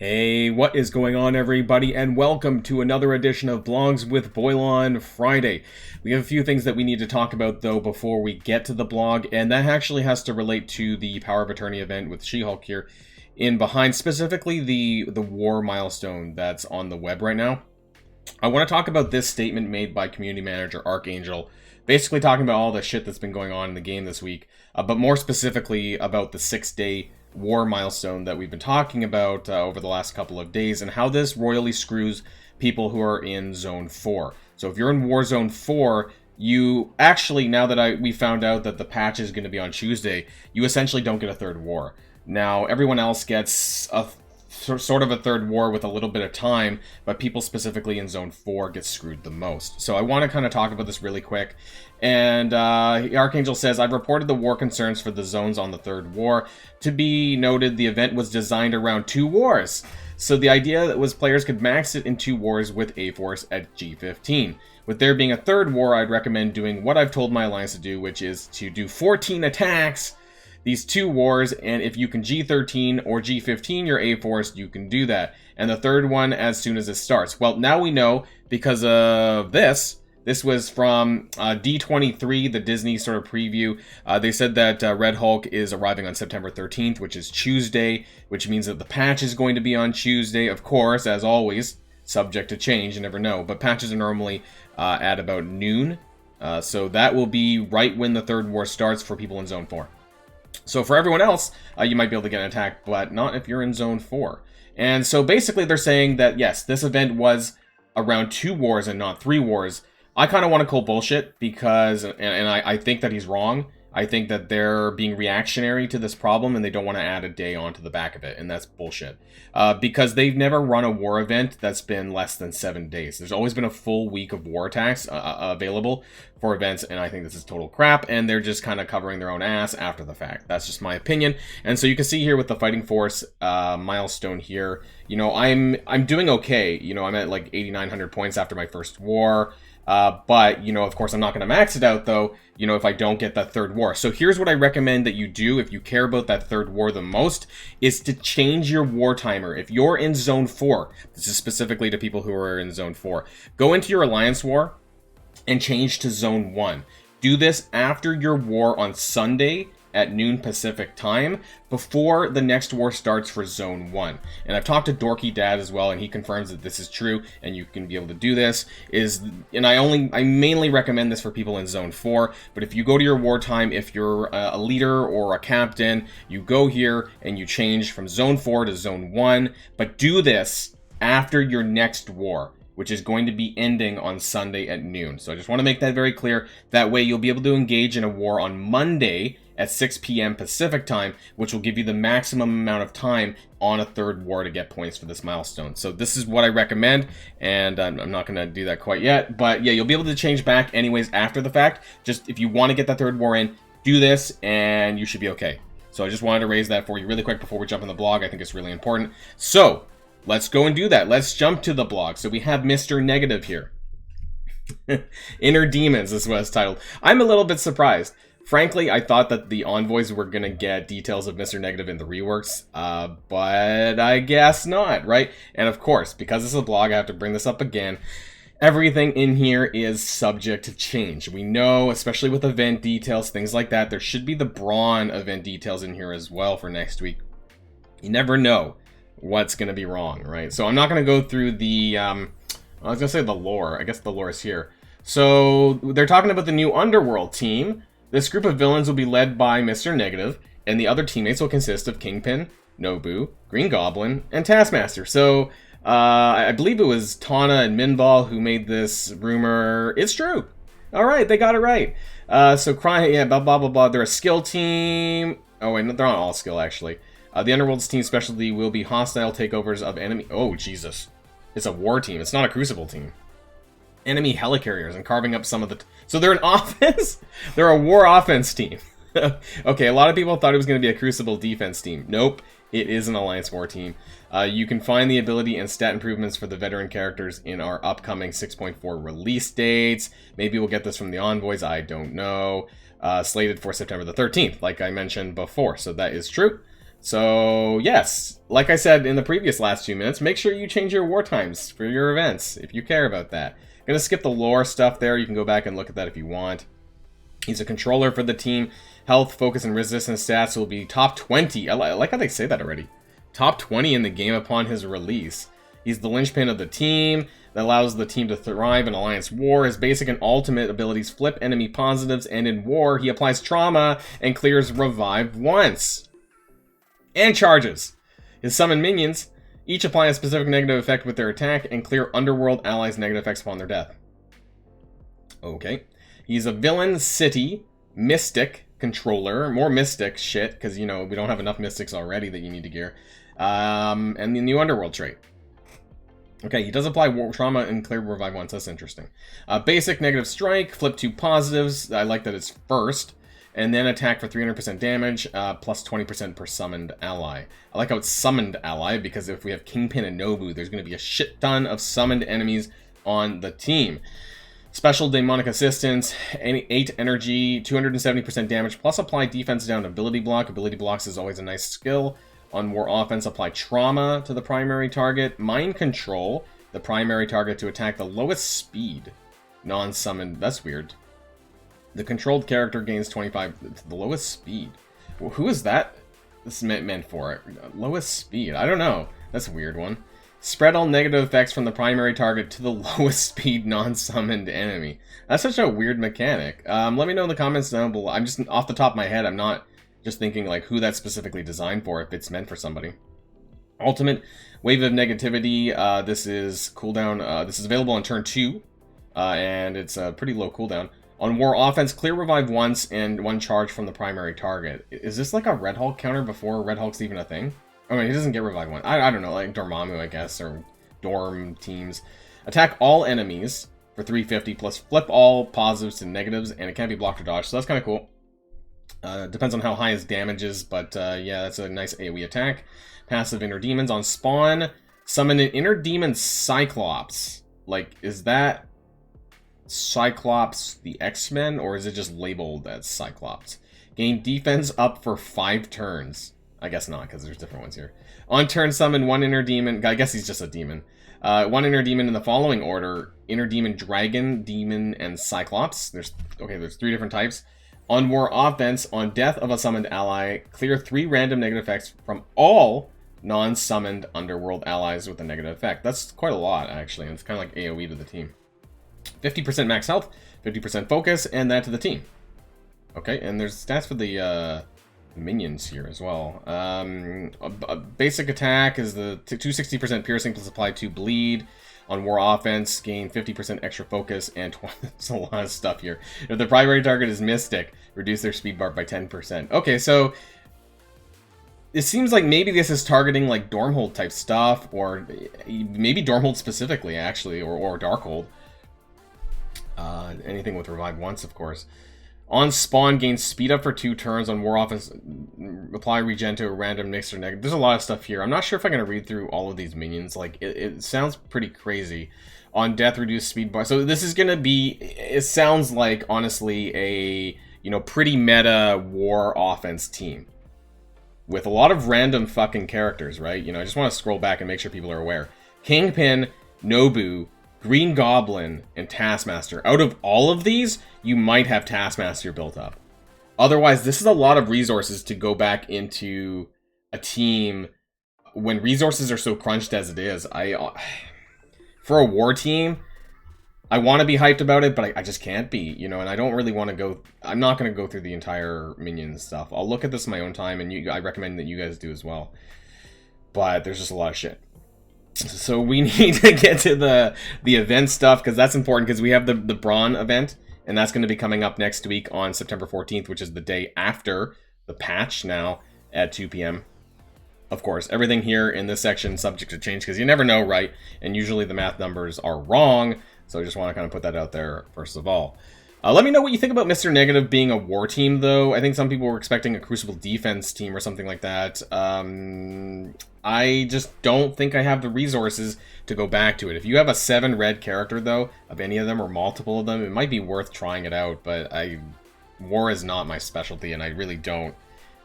Hey, what is going on, everybody, and welcome to another edition of Blogs with Boilon Friday. We have a few things that we need to talk about, though, before we get to the blog, and that actually has to relate to the Power of Attorney event with She-Hulk here in behind, specifically the war milestone that's on the web right now. I want to talk about this statement made by community manager Archangel, basically talking about all the shit that's been going on in the game this week, but more specifically about the 6-day war milestone that we've been talking about over the last couple of days, and how this royally screws people who are in Zone 4. So if you're in War Zone 4, you actually, now that we found out that the patch is going to be on Tuesday, you essentially don't get a third war. Now, everyone else gets a sort of a third war with a little bit of time, but people specifically in Zone 4 get screwed the most. So I want to kind of talk about this really quick. And Archangel says, I've reported the war concerns for the zones on the third war. To be noted, the event was designed around 2 wars. So the idea was players could max it in 2 wars with A-Force at G15. With there being a third war, I'd recommend doing what I've told my alliance to do, which is to do 14 attacks these 2 wars, and if you can G13 or G15 your A-Force, you can do that. And the third one as soon as it starts. Well, now we know because of this. This was from D23, the Disney sort of preview. They said that Red Hulk is arriving on September 13th, which is Tuesday, which means that the patch is going to be on Tuesday, of course, as always, subject to change, you never know. But patches are normally at about noon, so that will be right when the third war starts for people in Zone 4. So for everyone else, you might be able to get an attack, but not if you're in Zone 4. And so basically they're saying that, yes, this event was around 2 wars and not 3 wars. I kind of want to call bullshit because, and I think that he's wrong. I think that they're being reactionary to this problem and they don't want to add a day onto the back of it, and that's bullshit. Because they've never run a war event that's been less than 7 days. There's always been a full week of war attacks available for events, and I think this is total crap, and they're just kind of covering their own ass after the fact. That's just my opinion. And so you can see here with the Fighting Force milestone here, you know, I'm doing okay. You know, I'm at like 8,900 points after my first war. But, you know, of course, I'm not going to max it out, though, you know, if I don't get that third war. So here's what I recommend that you do if you care about that third war the most, is to change your war timer. If you're in Zone 4, this is specifically to people who are in Zone 4, go into your Alliance War and change to Zone 1. Do this after your war on Sunday at noon Pacific time, before the next war starts for Zone 1. And I've talked to Dorky Dad as well, and he confirms that this is true, and you can be able to do this. And I mainly recommend this for people in Zone 4, but if you go to your wartime, if you're a leader or a captain, you go here and you change from Zone 4 to Zone 1, but do this after your next war, which is going to be ending on Sunday at noon. So I just want to make that very clear. That way you'll be able to engage in a war on Monday at 6 p.m. Pacific time, which will give you the maximum amount of time on a third war to get points for this milestone. So this is what I recommend, and I'm not going to do that quite yet. But yeah, you'll be able to change back anyways after the fact. Just if you want to get that third war in, do this, and you should be okay. So I just wanted to raise that for you really quick before we jump on the blog. I think it's really important. So let's go and do that. Let's jump to the blog. So we have Mr. Negative here. Inner Demons is what it's titled. I'm a little bit surprised. Frankly, I thought that the envoys were going to get details of Mr. Negative in the reworks, but I guess not, right? And of course, because this is a blog, I have to bring this up again. Everything in here is subject to change. We know, especially with event details, things like that, there should be the Brawn Event details in here as well for next week. You never know what's going to be wrong, right? So I'm not going to go through the, I was going to say the lore. I guess the lore is here. So they're talking about the new Underworld team. This group of villains will be led by Mr. Negative, and the other teammates will consist of Kingpin, Nobu, Green Goblin, and Taskmaster. So, I believe it was Tana and Minball who made this rumor. It's true. All right, they got it right. So, yeah, blah, blah, blah, blah. They're a skill team. Oh, wait, no, they're not all skill, actually. The Underworld's team specialty will be hostile takeovers of enemy... Oh, Jesus. It's a war team. It's not a Crucible team. Enemy helicarriers and carving up some of the... So they're an offense? They're a war offense team. Okay, a lot of people thought it was going to be a Crucible defense team. Nope, it is an Alliance War team. You can find the ability and stat improvements for the veteran characters in our upcoming 6.4 release dates. Maybe we'll get this from the envoys, I don't know. Slated for September the 13th, like I mentioned before, so that is true. So, yes, like I said in the previous last 2 minutes, make sure you change your war times for your events, if you care about that. I'm going to skip the lore stuff there. You can go back and look at that if you want. He's a controller for the team. Health, focus, and resistance stats will be top 20. I like how they say that already. Top 20 in the game upon his release. He's the linchpin of the team that allows the team to thrive in Alliance War. His basic and ultimate abilities flip enemy positives, and in war, he applies trauma and clears revive once. And charges. His summon minions each apply a specific negative effect with their attack and clear underworld allies' negative effects upon their death. Okay. He's a villain, city, mystic, controller, more mystic shit, because, you know, we don't have enough mystics already that you need to gear. And the new underworld trait. Okay, he does apply war trauma and clear revive once. That's interesting. Basic negative strike, flip 2 positives. I like that it's first. And then attack for 300% damage, plus 20% per summoned ally. I like how it's summoned ally, because if we have Kingpin and Nobu, there's going to be a shit ton of summoned enemies on the team. Special demonic assistance, 8 energy, 270% damage, plus apply defense down ability block. Ability blocks is always a nice skill. On war offense, apply trauma to the primary target. Mind control, the primary target to attack the lowest speed. Non-summoned, that's weird. The controlled character gains 25 to the lowest speed. Well, who is that? This is meant for lowest speed. I don't know. That's a weird one. Spread all negative effects from the primary target to the lowest speed non-summoned enemy. That's such a weird mechanic. Let me know in the comments down below. I'm just off the top of my head. I'm not just thinking like who that's specifically designed for, if it's meant for somebody. Ultimate Wave of Negativity. This is cooldown. This is available on turn 2, and it's a pretty low cooldown. On war offense, clear revive once and 1 charge from the primary target. Is this like a Red Hulk counter before Red Hulk's even a thing? I mean, he doesn't get revive one. I don't know, like Dormammu, I guess, or Dorm teams. Attack all enemies for 350 plus flip all positives to negatives, and it can't be blocked or dodged, so that's kind of cool. Depends on how high his damage is, but yeah, that's a nice AoE attack. Passive Inner Demons on spawn. Summon an Inner Demon Cyclops. Like, is that Cyclops the X-Men, or is it just labeled as Cyclops? Gain defense up for 5 turns. I guess not, because there's different ones here. On turn, summon 1 Inner Demon. I guess he's just a demon. 1 Inner Demon in the following order. Inner Demon, Dragon, Demon, and Cyclops. There's 3 different types. On war offense, on death of a summoned ally, clear 3 random negative effects from all non-summoned underworld allies with a negative effect. That's quite a lot, actually, and it's kind of like AoE to the team. 50% max health, 50% focus, and that to the team. Okay, and there's stats for the minions here as well. A basic attack is the 260% piercing plus apply 2 bleed. On war offense, gain 50% extra focus, and there's a lot of stuff here. If the primary target is Mystic, reduce their speed bar by 10%. Okay, so it seems like maybe this is targeting like Dormhold type stuff, or maybe Dormhold specifically, actually, or Darkhold. Anything with revive once, of course. On spawn, gain speed up for 2 turns. On war offense, apply regen to a random mix or negative. There's a lot of stuff here. I'm not sure if I'm going to read through all of these minions. Like, it sounds pretty crazy. On death, reduce speed bar. So this is going to be, it sounds like, honestly, a, pretty meta war offense team. With a lot of random fucking characters, right? I just want to scroll back and make sure people are aware. Kingpin, Nobu, Green Goblin, and Taskmaster. Out of all of these, you might have Taskmaster built up. Otherwise, this is a lot of resources to go back into a team when resources are so crunched as it is. For a war team, I want to be hyped about it, but I just can't be, and I don't really want to go. I'm not going to go through the entire minions stuff. I'll look at this in my own time, and I recommend that you guys do as well. But there's just a lot of shit. So we need to get to the event stuff, because that's important, because we have the Brawn Event, and that's going to be coming up next week on September 14th, which is the day after the patch now at 2 p.m. Of course, everything here in this section is subject to change, because you never know, right? And usually the math numbers are wrong, so I just want to kind of put that out there first of all. Let me know what you think about Mr. Negative being a war team, though. I think some people were expecting a Crucible defense team or something like that. I just don't think I have the resources to go back to it. If you have a 7 red character, though, of any of them or multiple of them, it might be worth trying it out, but war is not my specialty, and I really don't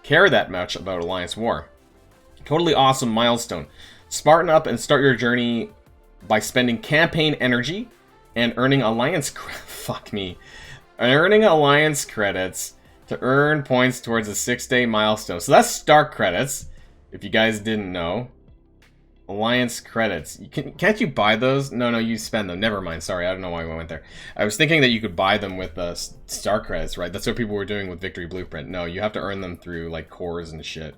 care that much about Alliance War. Totally awesome milestone. Spartan up and start your journey by spending campaign energy and earning alliance fuck me. Earning alliance credits to earn points towards a 6-day milestone. So that's start credits, if you guys didn't know. Alliance credits. Can't you buy those? No, you spend them. Never mind. Sorry, I don't know why we went there. I was thinking that you could buy them with star credits, right? That's what people were doing with Victory Blueprint. No, you have to earn them through, like, cores and shit.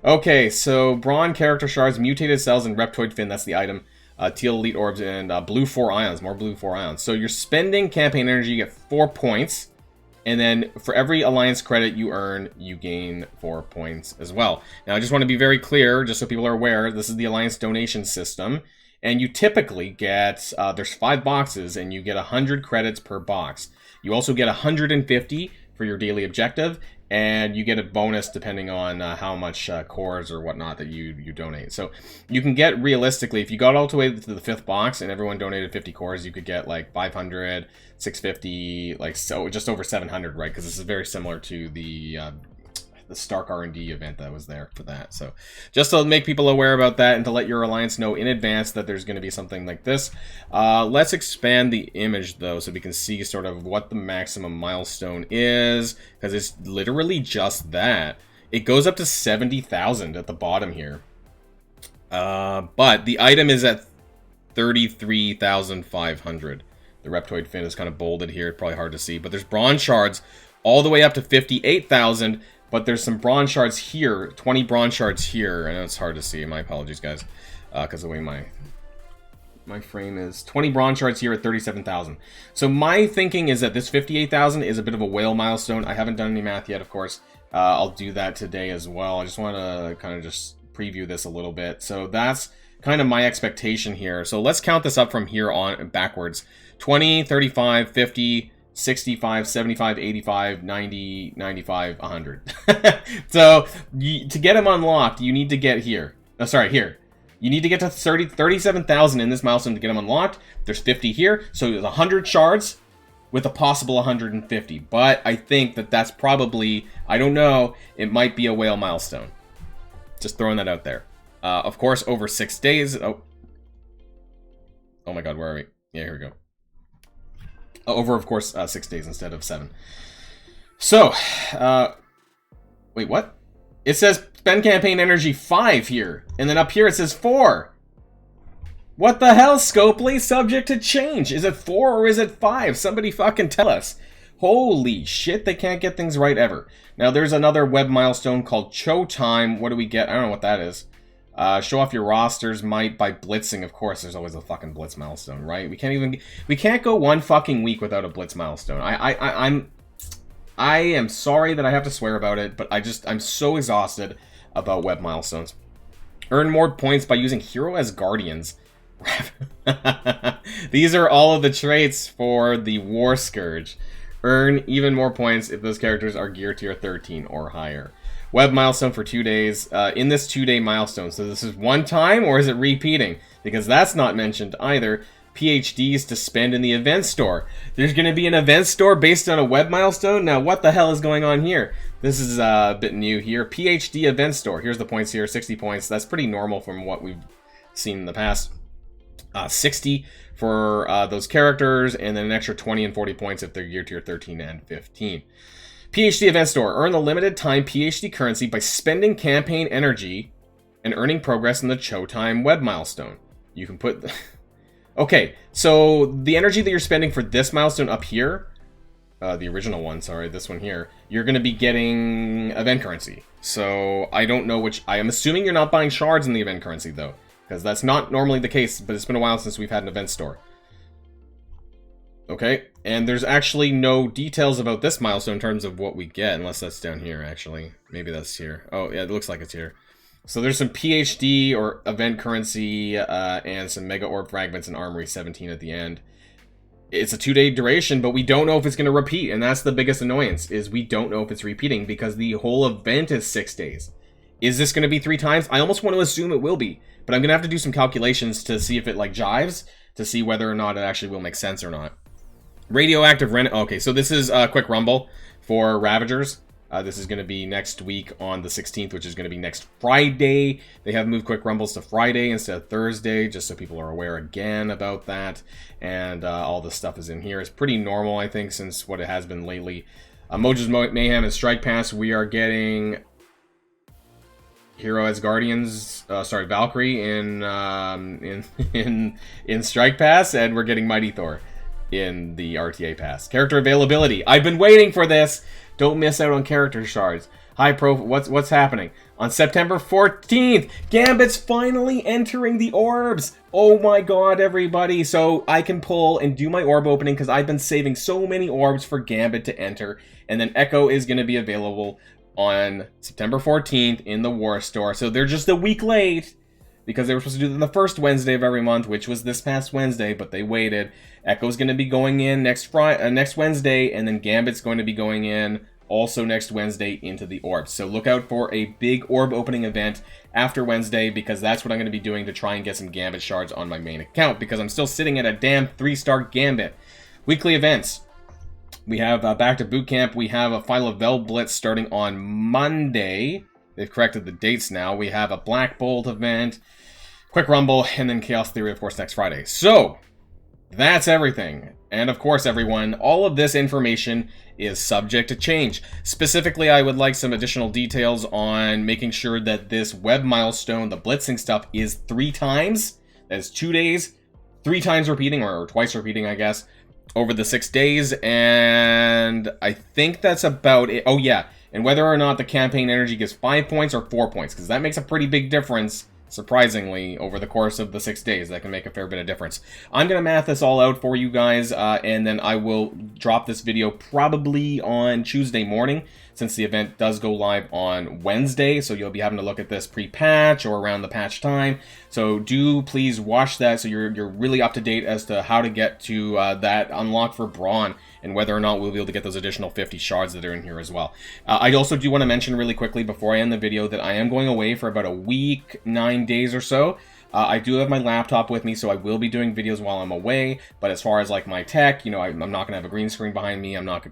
Okay, so Brawn character shards, mutated cells, and Reptoid fin. That's the item. Teal elite orbs, and blue 4 ions. More blue 4 ions. So you're spending campaign energy, you get 4 points. And then for every alliance credit you earn, you gain 4 points as well. Now, I just want to be very clear, just so people are aware, this is the alliance donation system. And you typically get, there's 5 boxes, and you get 100 credits per box. You also get 150 for your daily objective, and you get a bonus depending on how much cores or whatnot that you donate. So you can get, realistically, if you got all the way to the 5th box and everyone donated 50 cores, you could get like 500, 650, like so just over 700, right? Because this is very similar to the Stark R&D event that was there for that. So just to make people aware about that and to let your alliance know in advance that there's going to be something like this. Let's expand the image though, so we can see sort of what the maximum milestone is, because it's literally just that. It goes up to 70,000 at the bottom here. But the item is at 33,500. The Reptoid fin is kind of bolded here. It's probably hard to see, but there's bronze shards all the way up to 58,000. But there's some bronze shards here, 20 bronze shards here. I know it's hard to see. My apologies, guys, because of the way my frame is. 20 bronze shards here at 37,000. So my thinking is that this 58,000 is a bit of a whale milestone. I haven't done any math yet, of course. I'll do that today as well. I just want to kind of just preview this a little bit. So that's kind of my expectation here. So let's count this up from here on backwards. 20, 35, 50... 65, 75, 85, 90, 95, 100. So, to get them unlocked, you need to get here. Oh, sorry, here. You need to get to 37,000 in this milestone to get them unlocked. There's 50 here, so there's 100 shards with a possible 150. But I think that that's probably, I don't know, it might be a whale milestone. Just throwing that out there. Of course, over 6 days. Oh my god, where are we? Yeah, here we go. Over, of course, 6 days instead of 7. So, wait, what? It says spend campaign energy 5 here, and then up here it says 4. What the hell, Scopely? Subject to change. Is it 4 or is it 5? Somebody fucking tell us. Holy shit, they can't get things right ever. Now, there's another web milestone called Cho Time. What do we get? I don't know what that is. Show off your rosters might by blitzing. Of course, there's always a fucking blitz milestone, right? We can't go one fucking week without a blitz milestone. I am sorry that I have to swear about it, but I'm so exhausted about web milestones. Earn more points by using hero as guardians. These are all of the traits for the War Scourge. Earn even more points if those characters are gear tier 13 or higher. Web milestone for 2 days. In this 2-day milestone, so this is one time or is it repeating? Because that's not mentioned either. PhDs to spend in the event store. There's going to be an event store based on a web milestone? Now, what the hell is going on here? This is a bit new here. PhD event store. Here's the points here, 60 points. That's pretty normal from what we've seen in the past. 60 for those characters, and then an extra 20 and 40 points if they're gear tier 13 and 15. PhD event store. Earn the limited time PhD currency by spending campaign energy and earning progress in the Cho Time web milestone. You can put... Okay, so the energy that you're spending for this milestone up here, the original one, sorry, this one here, you're going to be getting event currency. So I don't know which... I am assuming you're not buying shards in the event currency, though, because that's not normally the case, but it's been a while since we've had an event store. Okay, and there's actually no details about this milestone in terms of what we get, unless that's down here, actually. Maybe that's here. Oh, yeah, it looks like it's here. So there's some PhD or event currency and some Mega Orb fragments and Armory 17 at the end. It's a 2-day duration, but we don't know if it's going to repeat, and that's the biggest annoyance, is we don't know if it's repeating, because the whole event is 6 days. Is this going to be 3 times? I almost want to assume it will be, but I'm going to have to do some calculations to see if it, like, jives, to see whether or not it actually will make sense or not. Radioactive Ren... Okay, so this is a quick rumble for Ravagers. This is going to be next week on the 16th, which is going to be next Friday. They have moved Quick Rumbles to Friday instead of Thursday, just so people are aware again about that. And all the stuff is in here. It's pretty normal, I think, since what it has been lately. Mojo's Mayhem and Strike Pass, we are getting Hero as Guardians, Valkyrie in Strike Pass, and we're getting Mighty Thor in the RTA Pass. Character availability. I've been waiting for this. Don't miss out on character shards. What's happening? On September 14th, Gambit's finally entering the orbs. Oh my god, everybody. So I can pull and do my orb opening because I've been saving so many orbs for Gambit to enter. And then Echo is going to be available on September 14th in the War Store. So they're just a week late because they were supposed to do it on the first Wednesday of every month, which was this past Wednesday, but they waited. Echo's going to be going in next Wednesday, and then Gambit's going to be going in also next Wednesday into the orbs. So look out for a big orb opening event after Wednesday, because that's what I'm going to be doing to try and get some Gambit shards on my main account, because I'm still sitting at a damn 3-star Gambit. Weekly events. We have Back to Boot Camp. We have a Final Vel Blitz starting on Monday. They've corrected the dates now. We have a Black Bolt event, Quick Rumble, and then Chaos Theory, of course, next Friday. So, that's everything. And of course, everyone, all of this information is subject to change. Specifically, I would like some additional details on making sure that this web milestone, the blitzing stuff, is 3 times. That is 2 days, 3 times repeating, or twice repeating, I guess, over the 6 days. And I think that's about it. Oh, yeah. And whether or not the campaign energy gives 5 points or 4 points, because that makes a pretty big difference. Surprisingly, over the course of the 6 days, that can make a fair bit of difference. I'm going to math this all out for you guys, and then I will drop this video probably on Tuesday morning, since the event does go live on Wednesday, so you'll be having to look at this pre-patch or around the patch time. So do please watch that so you're really up to date as to how to get to that unlock for Brawn, and whether or not we'll be able to get those additional 50 shards that are in here as well. I also do want to mention really quickly before I end the video that I am going away for about a week, 9 days or so. I do have my laptop with me, so I will be doing videos while I'm away. But as far as like my tech, you know, I'm not gonna have a green screen behind me. I'm not.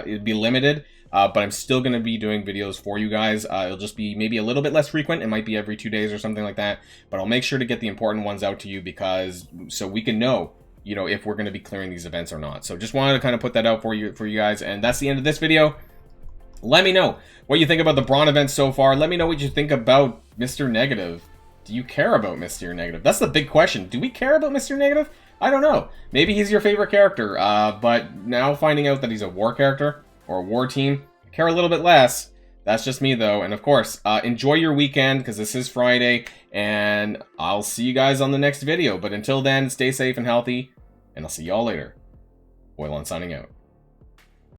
It'd be limited, but I'm still gonna be doing videos for you guys. It'll just be maybe a little bit less frequent. It might be every 2 days or something like that. But I'll make sure to get the important ones out to you, because so we can know, you know, if we're gonna be clearing these events or not. So just wanted to kind of put that out for you guys. And that's the end of this video. Let me know what you think about the Brawn event so far. Let me know what you think about Mr. Negative. Do you care about Mr. Negative? That's the big question. Do we care about Mr. Negative? I don't know. Maybe he's your favorite character, but now finding out that he's a war character or a war team, I care a little bit less. That's just me, though. And of course, enjoy your weekend, because this is Friday, and I'll see you guys on the next video. But until then, stay safe and healthy, and I'll see y'all later. Boilon signing out.